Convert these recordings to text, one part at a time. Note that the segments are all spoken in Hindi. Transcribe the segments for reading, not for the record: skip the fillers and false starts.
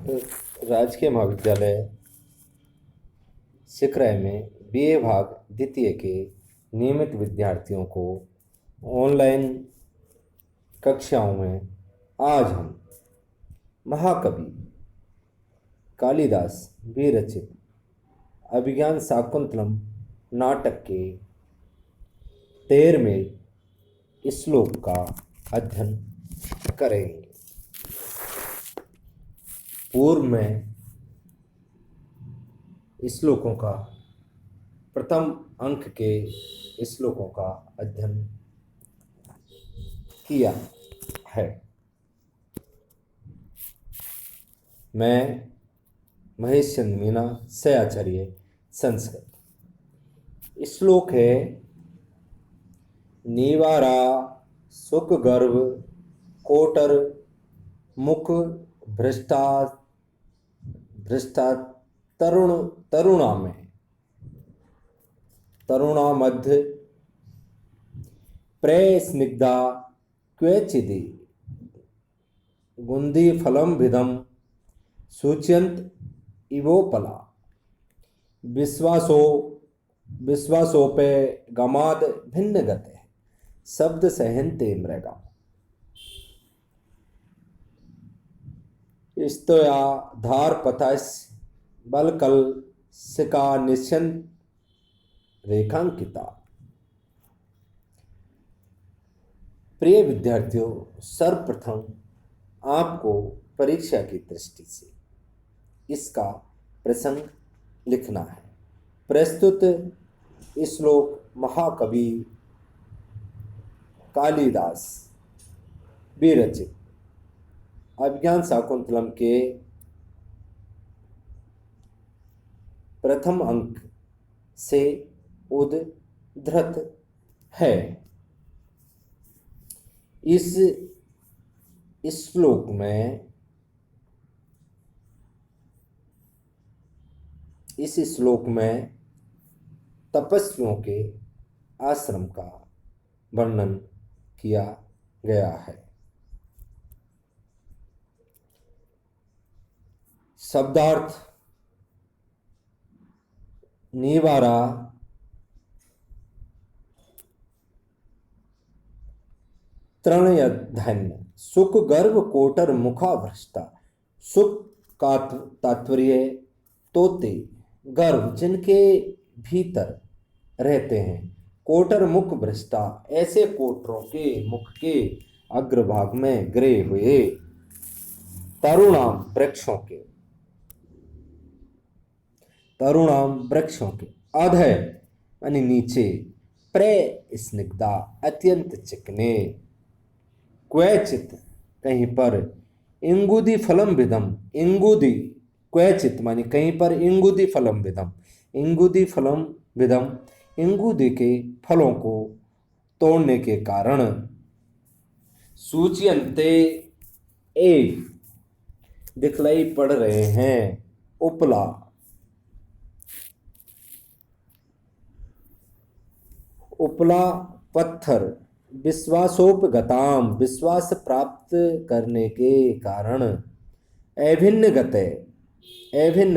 राजकीय महाविद्यालय सिकराय में बीए भाग द्वितीय के नियमित विद्यार्थियों को ऑनलाइन कक्षाओं में आज हम महाकवि कालिदास विरचित अभिज्ञान शाकुंतलम नाटक के 13वें श्लोक का अध्ययन करेंगे। पूर्व में श्लोकों का प्रथम अंक के श्लोकों का अध्ययन किया है। मैं महेश चंद्र मीना से आचार्य संस्कृत। श्लोक है निवारा सुख गर्भ कोटर मुख भ्रष्टा तरुणा में तरुणा मध्य प्रे स्निग्धा क्वचिदि गुंदी फलम भिदम सूच्यंत इवोपला विश्वासोपे गमाद भिन्न गते शब्द सहनते मृगा स्तोया धार पथस बलकल सिका निश्चन रेखांकिता। प्रिय विद्यार्थियों, सर्वप्रथम आपको परीक्षा की दृष्टि से इसका प्रसंग लिखना है। प्रस्तुत श्लोक महाकवि कालिदास विरचित अभिज्ञान शाकुंतलम के प्रथम अंक से उद्धृत है। इस श्लोक में तपस्वियों के आश्रम का वर्णन किया गया है। शब्दार्थ निवारा तृणयधन्य सुख गर्भ कोटर मुखा भ्रष्टा। सुख का तात्पर्य तोते गर्भ जिनके भीतर रहते हैं। कोटर मुख भ्रष्टा ऐसे कोटरों के मुख के अग्रभाग में गिरे हुए तरुणाम वृक्षों के अधः यानी नीचे प्रे स्निग्धा अत्यंत चिकने क्वचित कहीं पर इंगुदी फलम विदम इंगुदी क्वचित मानी कहीं पर इंगुदी फलम विदम इंगुदी के फलों को तोड़ने के कारण सूच्यन्ते एव दिखलाई पड़ रहे हैं उपला पत्थर विश्वासोपगताम विश्वास प्राप्त करने के कारण अभिन्न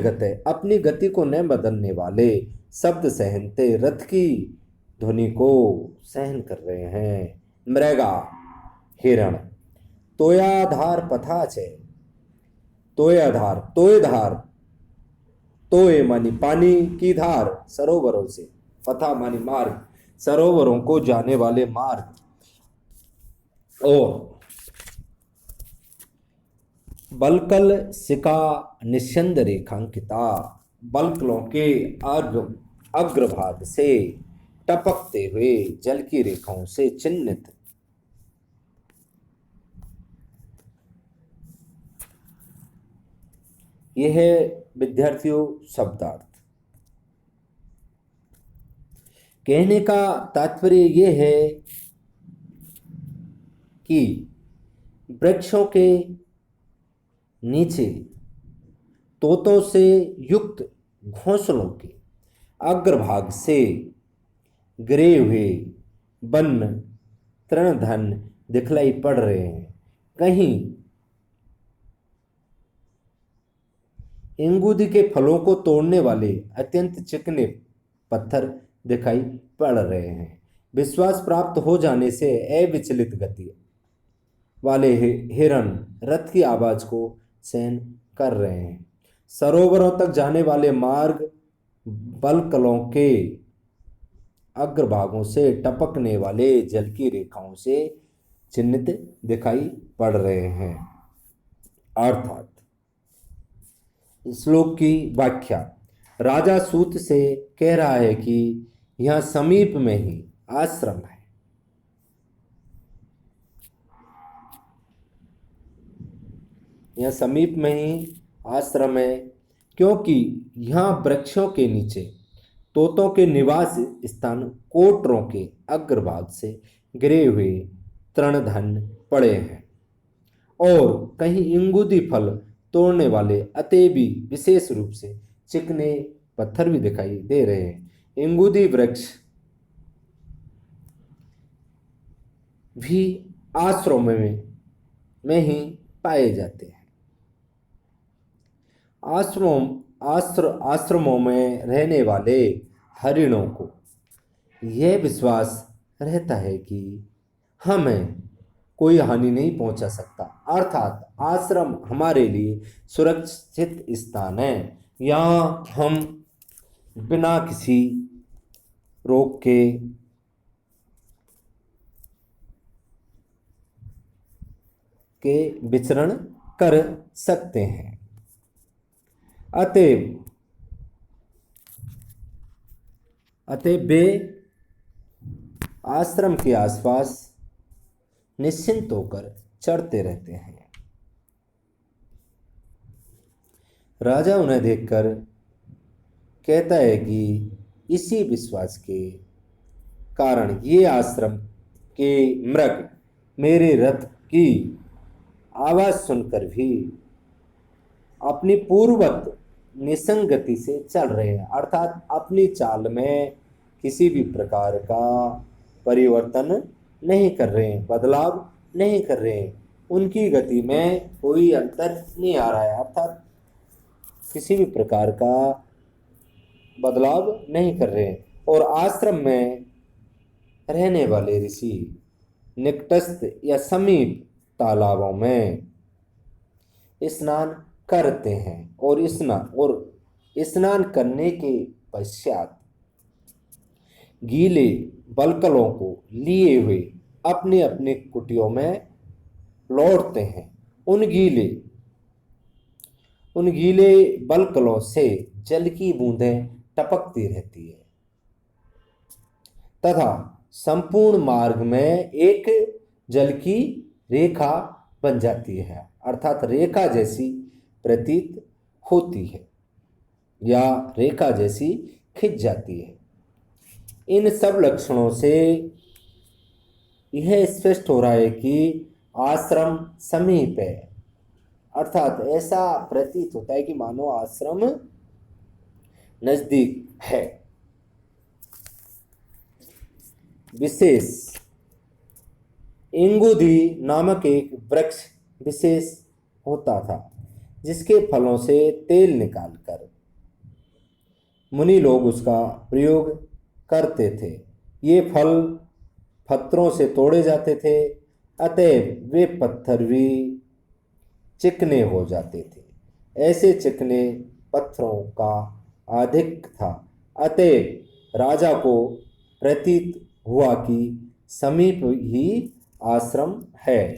गते अपनी गति को न बदलने वाले शब्द सहनते रथ की ध्वनि को सहन कर रहे हैं। मृगा हिरण तोयाधार पथाचे तोय मानी पानी की धार सरोवरों से पथा मानी मार्ग सरोवरों को जाने वाले मार्ग और बलकल सिका निश्चंद रेखांकिता बलकलों के अग्रभाग से टपकते हुए जल की रेखाओं से चिन्हित। यह है विद्यार्थियों शब्दार्थ। कहने का तात्पर्य यह है कि वृक्षों के नीचे तोतों से युक्त घोंसलों के अग्रभाग से गिरे हुए वन्य तृणधन दिखलाई पड़ रहे हैं। कहीं इंगूदी के फलों को तोड़ने वाले अत्यंत चिकने पत्थर दिखाई पड़ रहे हैं। विश्वास प्राप्त हो जाने से अविचलित गति वाले हिरन रथ की आवाज को सहन कर रहे हैं। सरोवरों तक जाने वाले मार्ग बलकलों के अग्रभागों से टपकने वाले जल की रेखाओं से चिन्हित दिखाई पड़ रहे हैं। अर्थात श्लोक की व्याख्या, राजा सूत से कह रहा है कि यहां समीप में ही आश्रम है। यहां समीप में ही आश्रम है क्योंकि यहां वृक्षों के नीचे तोतों के निवास स्थान कोटरों के अग्रभाग से गिरे हुए तृणधन पड़े हैं और कहीं इंगूदी फल तोड़ने वाले अतेबी विशेष रूप से चिकने पत्थर भी दिखाई दे रहे हैं। इंगूदी वृक्ष भी आश्रम में ही पाए जाते हैं। आश्रमों में रहने वाले हरिणों को यह विश्वास रहता है कि हमें कोई हानि नहीं पहुंचा सकता, अर्थात आश्रम हमारे लिए सुरक्षित स्थान है। यहाँ हम बिना किसी रोक के विचरण कर सकते हैं। अतएव वे आश्रम के आसपास निश्चिंत होकर चढ़ते रहते हैं। राजा उन्हें देखकर कहता है कि इसी विश्वास के कारण ये आश्रम के मृग मेरे रथ की आवाज सुनकर भी अपनी पूर्ववत निसंगति से चल रहे हैं, अर्थात अपनी चाल में किसी भी प्रकार का परिवर्तन नहीं कर रहे हैं, बदलाव नहीं कर रहे हैं। उनकी गति में कोई अंतर नहीं आ रहा है, अर्थात किसी भी प्रकार का बदलाव नहीं कर रहे हैं। और आश्रम में रहने वाले ऋषि निकटस्थ या समीप तालाबों में स्नान करते हैं और स्नान करने के पश्चात गीले बलकलों को लिए हुए अपने अपने कुटियों में लौटते हैं। उन गीले बलकलों से जल की बूंदें टपकती रहती है तथा संपूर्ण मार्ग में एक जल की रेखा बन जाती है, अर्थात रेखा जैसी प्रतीत होती है या रेखा जैसी खिंच जाती है। इन सब लक्षणों से यह स्पष्ट हो रहा है कि आश्रम समीप है, अर्थात ऐसा प्रतीत होता है कि मानो आश्रम नजदीक है। विशेष इंगुदी नामक एक वृक्ष विशेष होता था जिसके फलों से तेल निकालकर मुनि लोग उसका प्रयोग करते थे। ये फल पत्थरों से तोड़े जाते थे, अतएव वे पत्थर भी चिकने हो जाते थे। ऐसे चिकने पत्थरों का अधिक था, अतएव राजा को प्रतीत हुआ कि समीप ही आश्रम है।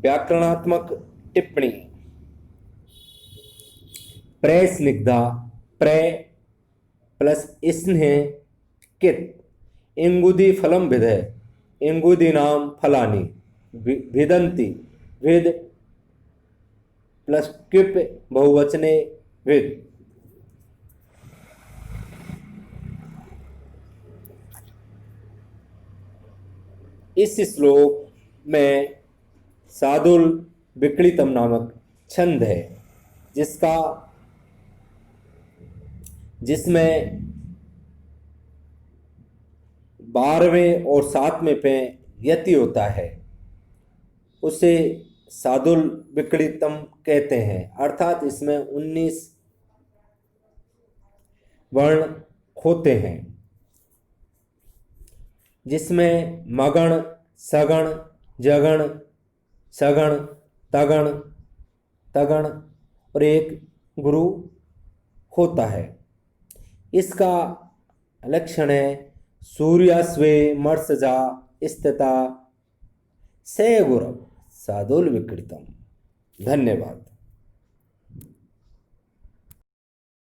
व्याकरणात्मक टिप्पणी। स्निग्धा प्रे प्लस स्नेह कित इंगुदी फलम विधय इंगुदी नाम फलानी विदंती विद प्लस क्विप बहुवचने विद। इस श्लोक में सादुल विक्लितम नामक छंद है जिसमें 12वें और 7वें पे यति होता है उसे सादुल विक्रितम कहते हैं, अर्थात इसमें 19 वर्ण होते हैं, जिसमें मगण, सगण, जगण, सगण, तगण, तगण और एक गुरु होता है। इसका लक्षण है सूर्यास्वे मर्सजा स्थिता से गुरव सादुल विकृतम। धन्यवाद।